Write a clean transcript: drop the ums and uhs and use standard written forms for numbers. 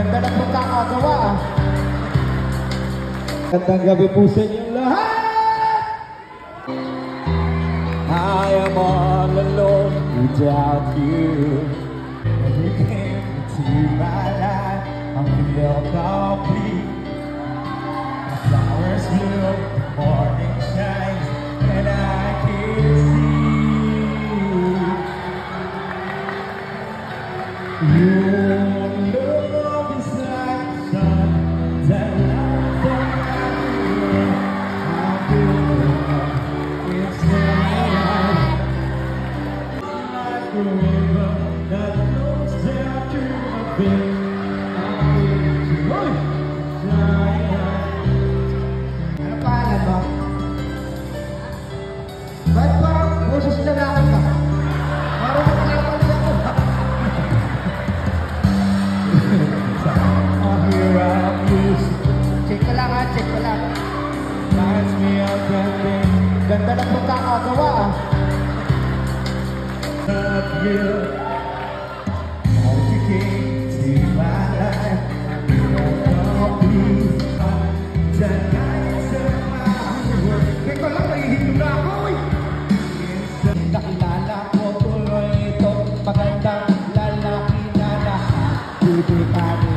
Ganda ng pagkakagawa. Gandang gabi po sa inyong lahat. I am all alone without you. When you came into my life, I felt complete. The flowers bloom, the morning shines, and I can see your love is like the sun that lights up everywhere. I feel it's like a river that flows down to my feet. Ano pangalan mo? Ba't ba boses lalaki ka? Marunong lang ako ako. Here I'm music. Check ko lang ha, check ko lang. Reminds me of that day. Ganda ng pagkakagawa ah. Love you. How you came to my life. Teka lang, nahihilo na ako eh. Nakilala ko tuloy itong magandang lalaki na nakakibig.